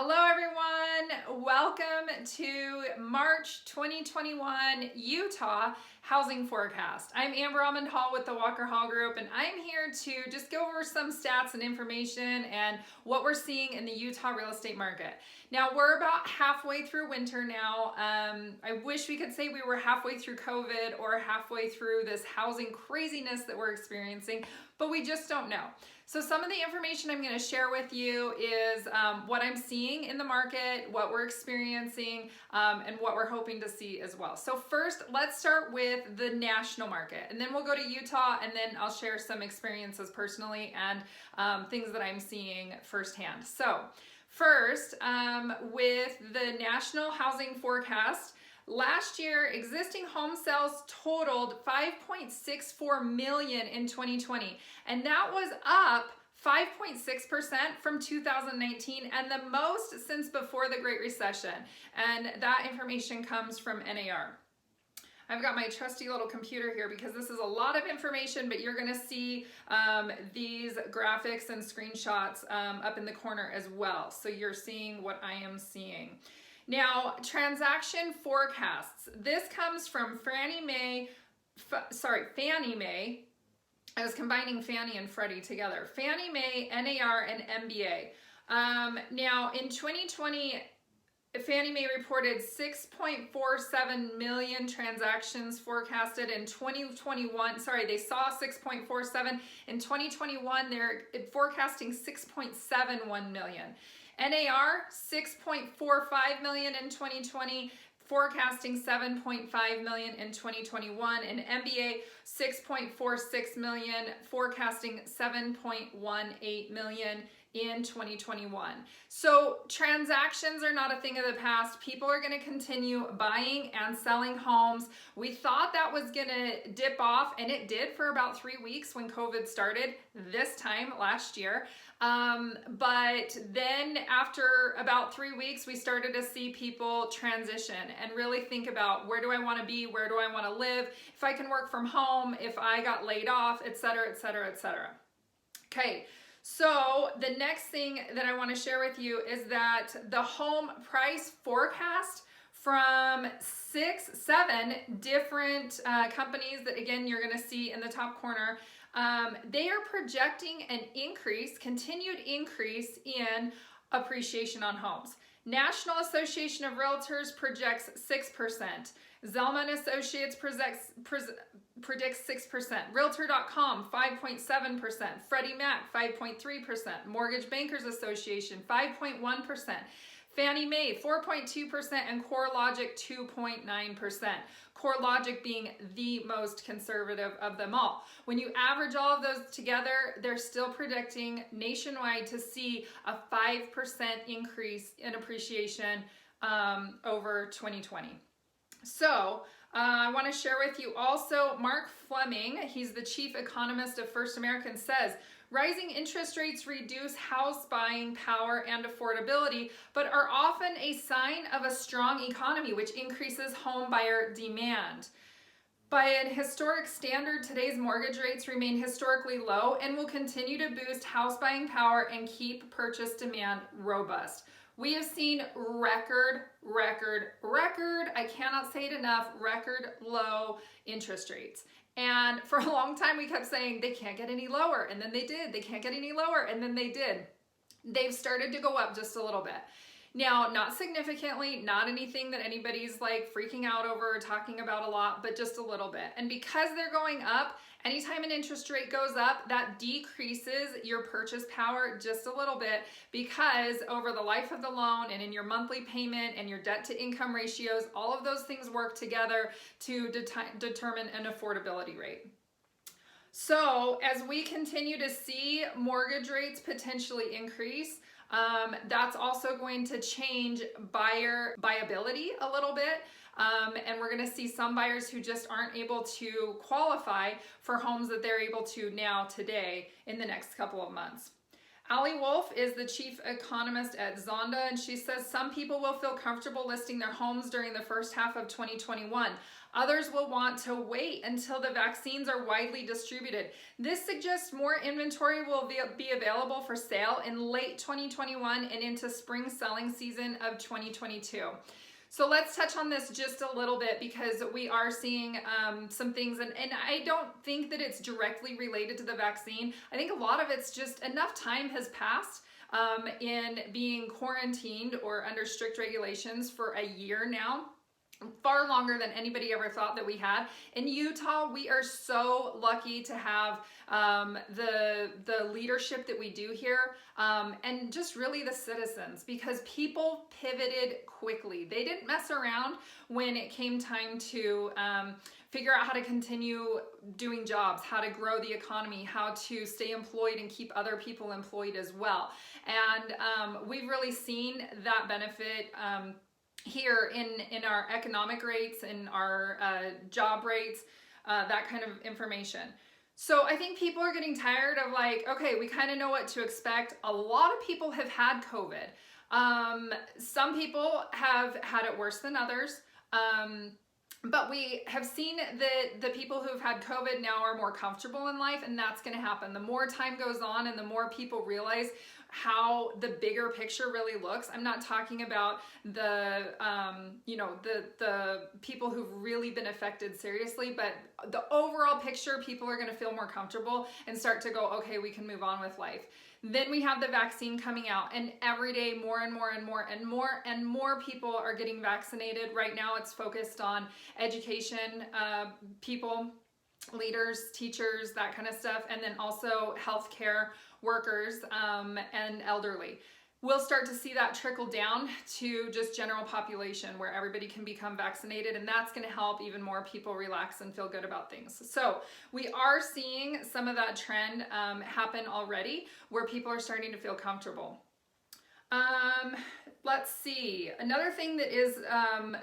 Hello everyone, welcome to March 2021 Utah Housing Forecast. I'm Amber Almond with the Walker Hall Group, and I'm here to just go over some stats and information and what we're seeing in the Utah real estate market. Now we're about halfway through winter now. I wish we could say we were halfway through COVID or halfway through this housing craziness that we're experiencing, but we just don't know. So some of the information I'm going to share with you is what I'm seeing in the market, what we're experiencing, and what we're hoping to see as well. So first, let's start with the national market, and then we'll go to Utah, and then I'll share some experiences personally and things that I'm seeing firsthand. So first, with the national housing forecast, last year, existing home sales totaled 5.64 million in 2020, and that was up 5.6% from 2019 and the most since before the Great Recession. And that information comes from NAR. I've got my trusty little computer here because this is a lot of information, but you're going to see these graphics and screenshots up in the corner as well. So you're seeing what I am seeing. Now, transaction forecasts. This comes from Fannie Mae. I was combining Fannie and Freddie together. Fannie Mae, NAR, and MBA. Now, in 2020, Fannie Mae reported 6.47 million transactions forecasted in 2021. Sorry, they saw 6.47. In 2021, they're forecasting 6.71 million. NAR, 6.45 million in 2020, forecasting 7.5 million in 2021, and MBA, 6.46 million, forecasting 7.18 million in 2021. So transactions are not a thing of the past. People are going to continue buying and selling homes. We thought that was going to dip off, and it did for about 3 weeks when COVID started this time last year. But then after about 3 weeks, we started to see people transition and really think about, where do I want to be? Where do I want to live? If I can work from home, if I got laid off, et cetera, et cetera, et cetera. Okay. So the next thing that I want to share with you is that the home price forecast from 7 different companies that, again, you're going to see in the top corner, they are projecting an increase, continued increase in appreciation on homes. National Association of Realtors projects 6%. Zelman Associates predicts 6%. Realtor.com, 5.7%. Freddie Mac, 5.3%. Mortgage Bankers Association, 5.1%. Fannie Mae, 4.2%, and CoreLogic, 2.9%. CoreLogic being the most conservative of them all. When you average all of those together, they're still predicting nationwide to see a 5% increase in appreciation over 2020. So I want to share with you also Mark Fleming. He's the chief economist of First American, says, rising interest rates reduce house buying power and affordability, but are often a sign of a strong economy, which increases home buyer demand. By an historic standard, today's mortgage rates remain historically low and will continue to boost house buying power and keep purchase demand robust. We have seen record, I cannot say it enough, record low interest rates. And for a long time, we kept saying they can't get any lower, and then they did. They can't get any lower, and then they did. They've started to go up just a little bit. Now, not significantly, not anything that anybody's like freaking out over or talking about a lot, but just a little bit. And because they're going up, anytime an interest rate goes up, that decreases your purchase power just a little bit, because over the life of the loan and in your monthly payment and your debt to income ratios, all of those things work together to determine an affordability rate. So as we continue to see mortgage rates potentially increase, that's also going to change buyer viability a little bit. And we're going to see some buyers who just aren't able to qualify for homes that they're able to now today in the next couple of months. Ali Wolf is the chief economist at Zonda, and she says some people will feel comfortable listing their homes during the first half of 2021. Others will want to wait until the vaccines are widely distributed. This suggests more inventory will be available for sale in late 2021 and into spring selling season of 2022. So let's touch on this just a little bit because we are seeing some things, and I don't think that it's directly related to the vaccine. I think a lot of it's just enough time has passed in being quarantined or under strict regulations for a year now. Far longer than anybody ever thought that we had. In Utah, we are so lucky to have the leadership that we do here, and just really the citizens, because people pivoted quickly. They didn't mess around when it came time to figure out how to continue doing jobs, how to grow the economy, how to stay employed and keep other people employed as well. And we've really seen that benefit here in our economic rates, in our job rates, that kind of information. So I think people are getting tired of like, okay, we kind of know what to expect. A lot of people have had COVID. Some people have had it worse than others. But we have seen that the people who've had COVID now are more comfortable in life, and that's going to happen. The more time goes on and the more people realize how the bigger picture really looks. I'm not talking about the people who've really been affected seriously, but the overall picture, people are going to feel more comfortable and start to go, okay, we can move on with life. Then we have the vaccine coming out, and every day more and more and more and more and more people are getting vaccinated. Right now it's focused on education, people, leaders, teachers, that kind of stuff, and then also healthcare workers and elderly. We'll start to see that trickle down to just general population where everybody can become vaccinated, and that's going to help even more people relax and feel good about things. So we are seeing some of that trend happen already where people are starting to feel comfortable. Let's see. Another thing that is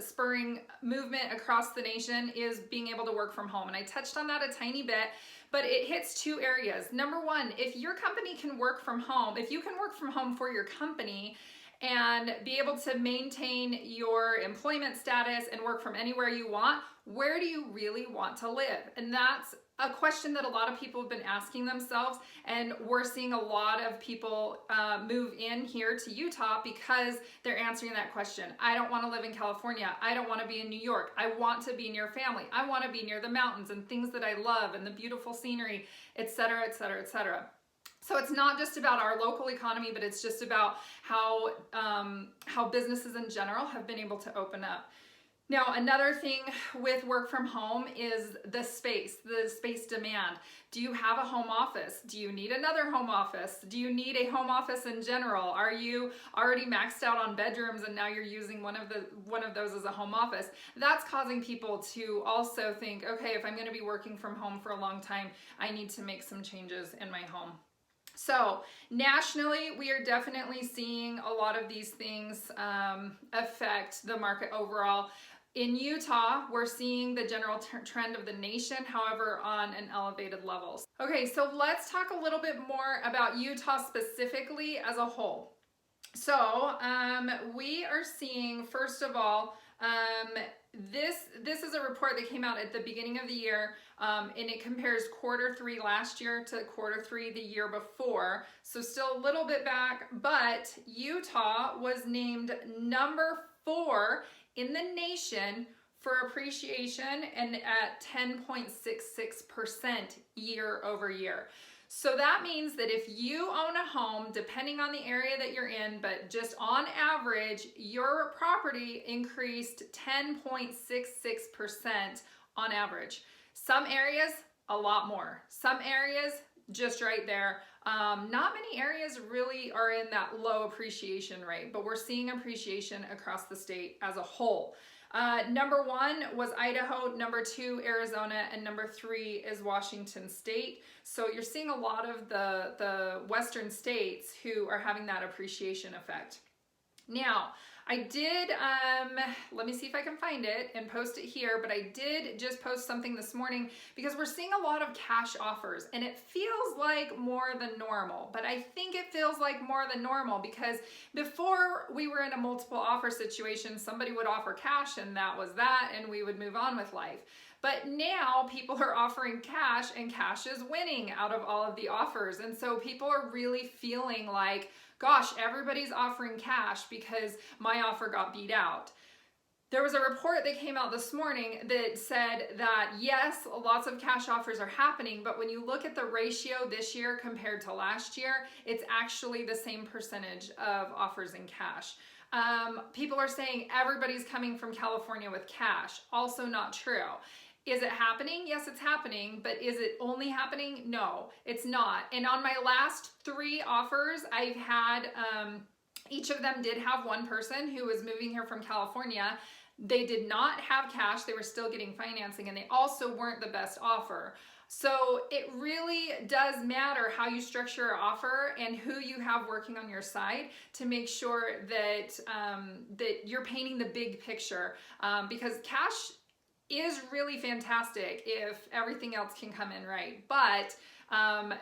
spurring movement across the nation is being able to work from home. And I touched on that a tiny bit, but it hits two areas. Number one, if your company can work from home, if you can work from home for your company and be able to maintain your employment status and work from anywhere you want, where do you really want to live? And that's a question that a lot of people have been asking themselves, and we're seeing a lot of people move in here to Utah because they're answering that question. I don't want to live in California. I don't want to be in New York. I want to be near family. I want to be near the mountains and things that I love and the beautiful scenery, etc., etc., etc. So it's not just about our local economy, but it's just about how businesses in general have been able to open up. Now, another thing with work from home is the space demand. Do you have a home office? Do you need another home office? Do you need a home office in general? Are you already maxed out on bedrooms and now you're using one of those as a home office? That's causing people to also think, okay, if I'm going to be working from home for a long time, I need to make some changes in my home. So nationally, we are definitely seeing a lot of these things affect the market overall. In Utah, we're seeing the general trend of the nation, however, on an elevated level. Okay, so let's talk a little bit more about Utah specifically as a whole. So we are seeing, first of all, this is a report that came out at the beginning of the year, and it compares Q3 last year to Q3 the year before. So still a little bit back, but Utah was named number 4 in the nation for appreciation, and at 10.66% year over year. So that means that if you own a home, depending on the area that you're in, but just on average, your property increased 10.66% on average. Some areas, a lot more. Some areas, just right there. Not many areas really are in that low appreciation rate, but we're seeing appreciation across the state as a whole. Number 1 was Idaho, number 2 Arizona, and number 3 is Washington State. So you're seeing a lot of the western states who are having that appreciation effect. Now, I did, let me see if I can find it and post it here, but I did just post something this morning because we're seeing a lot of cash offers and it feels like more than normal, but I think it feels like more than normal because before we were in a multiple offer situation, somebody would offer cash and that was that and we would move on with life. But now people are offering cash and cash is winning out of all of the offers. And so people are really feeling like, gosh, everybody's offering cash because my offer got beat out. There was a report that came out this morning that said that yes, lots of cash offers are happening, but when you look at the ratio this year compared to last year, it's actually the same percentage of offers in cash. People are saying everybody's coming from California with cash. Also not true. Is it happening? Yes, it's happening, but is it only happening? No, it's not. And on my last 3 offers, I've had, each of them did have one person who was moving here from California. They did not have cash. They were still getting financing and they also weren't the best offer. So it really does matter how you structure your offer and who you have working on your side to make sure that, that you're painting the big picture because cash is really fantastic if everything else can come in right. But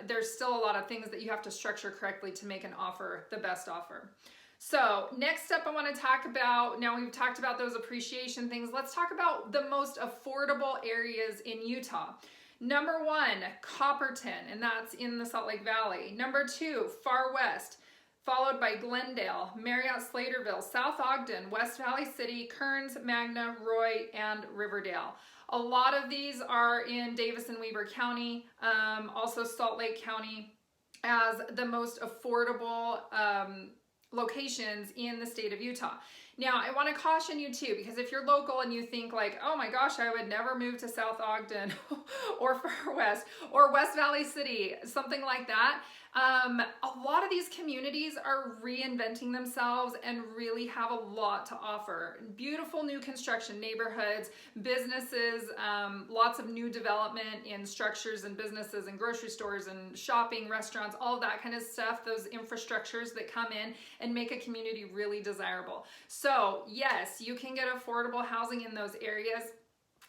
there's still a lot of things that you have to structure correctly to make an offer the best offer. So next up I want to talk about, now we've talked about those appreciation things, let's talk about the most affordable areas in Utah. Number 1, Copperton, and that's in the Salt Lake Valley. Number 2, Far West, followed by Glendale, Marriott Slaterville, South Ogden, West Valley City, Kearns, Magna, Roy, and Riverdale. A lot of these are in Davis and Weber County, also Salt Lake County as the most affordable locations in the state of Utah. Now, I want to caution you too, because if you're local and you think like, oh my gosh, I would never move to South Ogden or Far West or West Valley City, something like that. A lot of these communities are reinventing themselves and really have a lot to offer. Beautiful new construction neighborhoods, businesses, lots of new development in structures and businesses and grocery stores and shopping, restaurants, all of that kind of stuff, those infrastructures that come in and make a community really desirable. So yes, you can get affordable housing in those areas.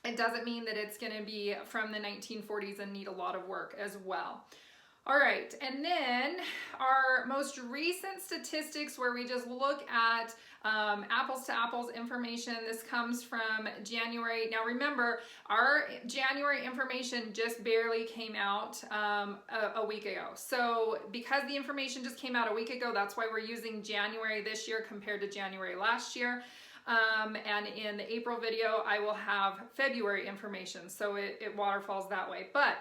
It doesn't mean that it's going to be from the 1940s and need a lot of work as well. All right, and then our most recent statistics where we just look at apples to apples information. This comes from January. Now remember, our January information just barely came out a week ago. So because the information just came out a week ago, that's why we're using January this year compared to January last year. And in the April video, I will have February information. So it waterfalls that way. But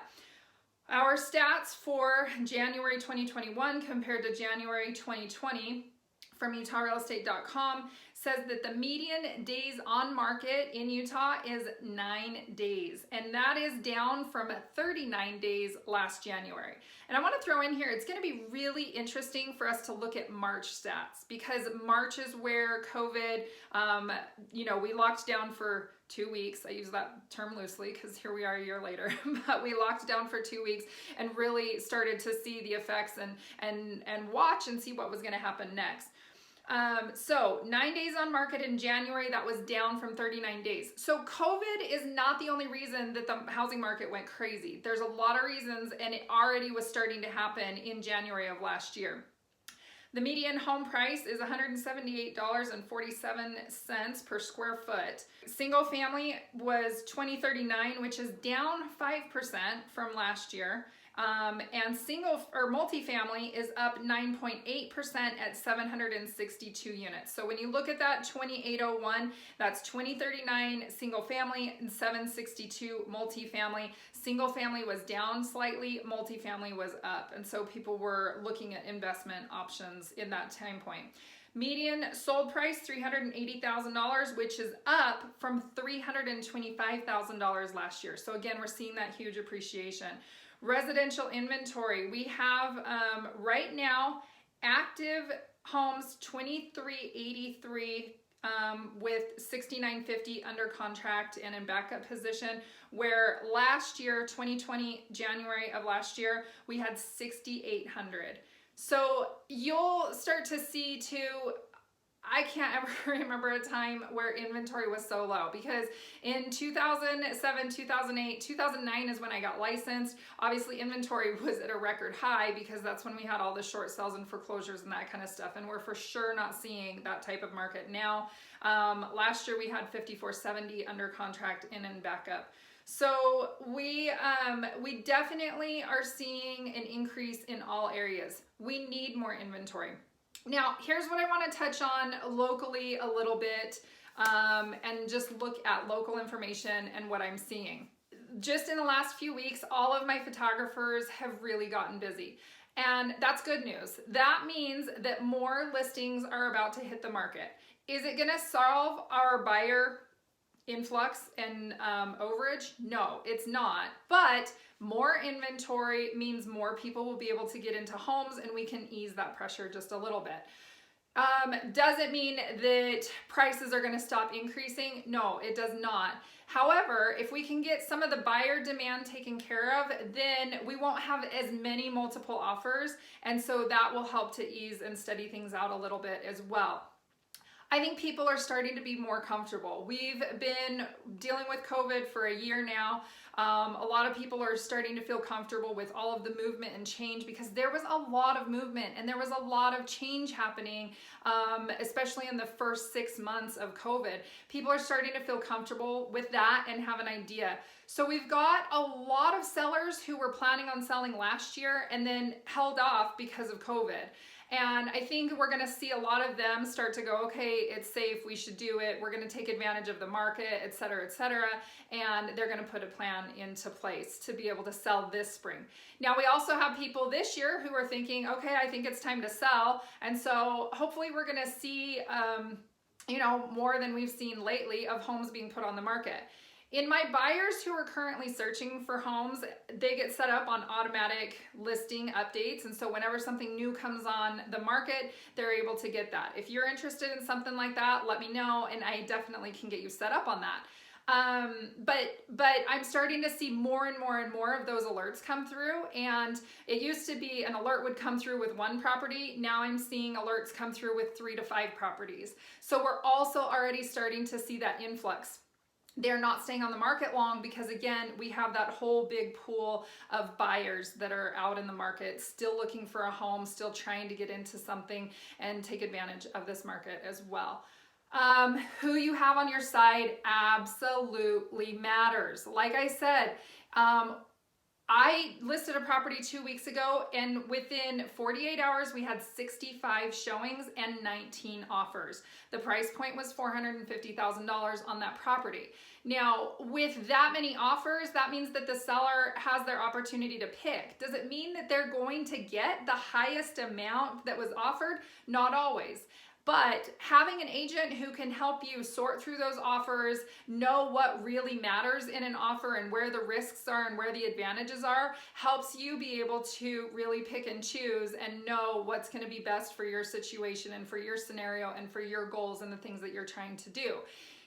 our stats for January 2021 compared to January 2020 from UtahRealEstate.com says that the median days on market in Utah is 9 days, and that is down from 39 days last January. And I want to throw in here, it's going to be really interesting for us to look at March stats because March is where COVID, we locked down for 2 weeks. I use that term loosely because here we are a year later, but we locked down for 2 weeks and really started to see the effects and watch and see what was going to happen next. So 9 days on market in January, that was down from 39 days. So COVID is not the only reason that the housing market went crazy. There's a lot of reasons, and it already was starting to happen in January of last year. The median home price is $178.47 per square foot. Single family was $20.39, which is down 5% from last year. And single or multifamily is up 9.8% at 762 units. So when you look at that 2801, that's 2039 single family and 762 multifamily. Single family was down slightly, multifamily was up. And so people were looking at investment options in that time point. Median sold price, $380,000, which is up from $325,000 last year. So again, we're seeing that huge appreciation. Residential inventory, we have right now active homes 2383 with 6950 under contract and in backup position, where last year, 2020, January of last year, we had 6,800. So you'll start to see too, I can't ever remember a time where inventory was so low, because in 2007, 2008, 2009 is when I got licensed. Obviously inventory was at a record high because that's when we had all the short sales and foreclosures and that kind of stuff. And we're for sure not seeing that type of market now. Last year we had 5470 under contract in and back up. So we definitely are seeing an increase in all areas. We need more inventory. Now, here's what I want to touch on locally a little bit, and just look at local information and what I'm seeing. Just in the last few weeks, all of my photographers have really gotten busy. And that's good news. That means that more listings are about to hit the market. Is it going to solve our buyer influx and overage? No, it's not. But more inventory means more people will be able to get into homes, and we can ease that pressure just a little bit. Does it mean that prices are going to stop increasing? No, it does not. However, if we can get some of the buyer demand taken care of, then we won't have as many multiple offers, and so that will help to ease and steady things out a little bit as well. I think people are starting to be more comfortable. We've been dealing with COVID for a year now. A lot of people are starting to feel comfortable with all of the movement and change, because there was a lot of movement and there was a lot of change happening, especially in the first 6 months of COVID. People are starting to feel comfortable with that and have an idea. So we've got a lot of sellers who were planning on selling last year and then held off because of COVID. And I think we're going to see a lot of them start to go, okay, it's safe, we should do it, we're going to take advantage of the market, et cetera, and they're going to put a plan into place to be able to sell this spring. Now, we also have people this year who are thinking, okay, I think it's time to sell, and so hopefully we're going to see, more than we've seen lately of homes being put on the market. In my buyers who are currently searching for homes, they get set up on automatic listing updates. And so whenever something new comes on the market, they're able to get that. If you're interested in something like that, let me know, and I definitely can get you set up on that. But I'm starting to see more and more and more of those alerts come through. And it used to be an alert would come through with one property. Now I'm seeing alerts come through with 3 to 5 properties. So we're also already starting to see that influx. They're not staying on the market long because, again, we have that whole big pool of buyers that are out in the market, still looking for a home, still trying to get into something and take advantage of this market as well. Who you have on your side absolutely matters. Like I said, I listed a property 2 weeks ago, and within 48 hours, we had 65 showings and 19 offers. The price point was $450,000 on that property. Now, with that many offers, that means that the seller has their opportunity to pick. Does it mean that they're going to get the highest amount that was offered? Not always. But having an agent who can help you sort through those offers, know what really matters in an offer and where the risks are and where the advantages are, helps you be able to really pick and choose and know what's going to be best for your situation and for your scenario and for your goals and the things that you're trying to do.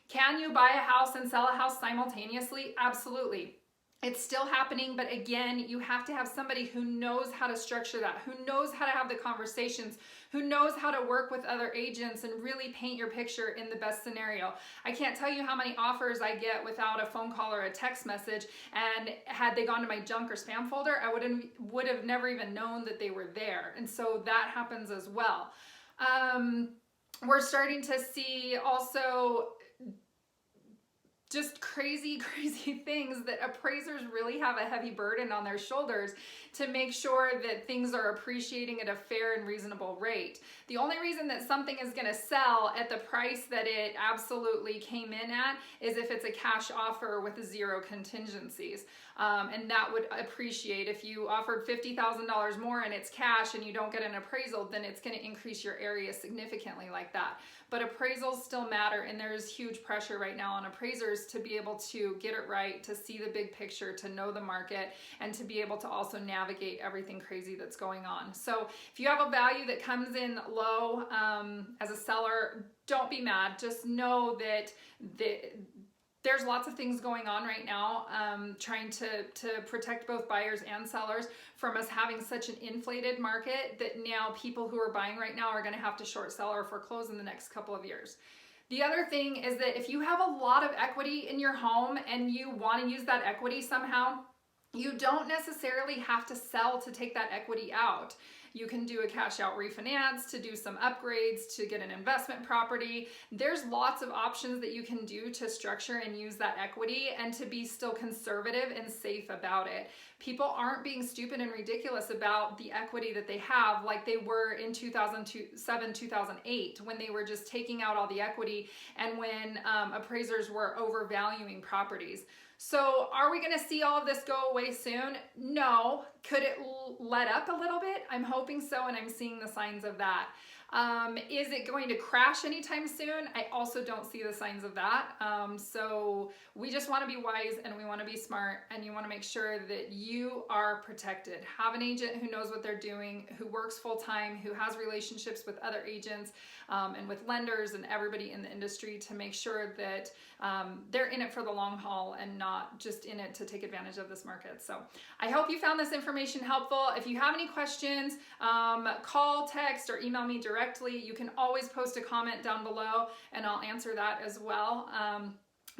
Can you buy a house and sell a house simultaneously? Absolutely. It's still happening, but again, you have to have somebody who knows how to structure that, who knows how to have the conversations, who knows how to work with other agents and really paint your picture in the best scenario. I can't tell you how many offers I get without a phone call or a text message, and had they gone to my junk or spam folder, I would have never even known that they were there. And so that happens as well. We're starting to see also just crazy things that appraisers really have a heavy burden on their shoulders to make sure that things are appreciating at a fair and reasonable rate. The only reason that something is going to sell at the price that it absolutely came in at is if it's a cash offer with 0 contingencies. And that would appreciate. If you offered $50,000 more and it's cash and you don't get an appraisal, then it's going to increase your area significantly like that. But appraisals still matter, and there's huge pressure right now on appraisers to be able to get it right, to see the big picture, to know the market, and to be able to also navigate everything crazy that's going on. So if you have a value that comes in low as a seller, don't be mad. Just know that there's lots of things going on right now, trying to protect both buyers and sellers from us having such an inflated market that now people who are buying right now are going to have to short sell or foreclose in the next couple of years. The other thing is that if you have a lot of equity in your home and you want to use that equity somehow, you don't necessarily have to sell to take that equity out. You can do a cash out refinance to do some upgrades, to get an investment property. There's lots of options that you can do to structure and use that equity and to be still conservative and safe about it. People aren't being stupid and ridiculous about the equity that they have like they were in 2007, 2008, when they were just taking out all the equity and when appraisers were overvaluing properties. So are we going to see all of this go away soon? No. Could it let up a little bit? I'm hoping so, and I'm seeing the signs of that. Is it going to crash anytime soon? I also don't see the signs of that. So we just want to be wise and we want to be smart, and you want to make sure that you are protected. Have an agent who knows what they're doing, who works full time, who has relationships with other agents and with lenders and everybody in the industry to make sure that they're in it for the long haul and not just in it to take advantage of this market. So I hope you found this information helpful. If you have any questions, call, text, or email me directly. You can always post a comment down below and I'll answer that as well.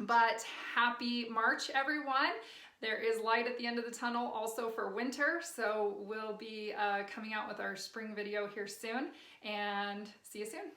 But happy March, everyone. There is light at the end of the tunnel also for winter. So we'll be coming out with our spring video here soon, and see you soon.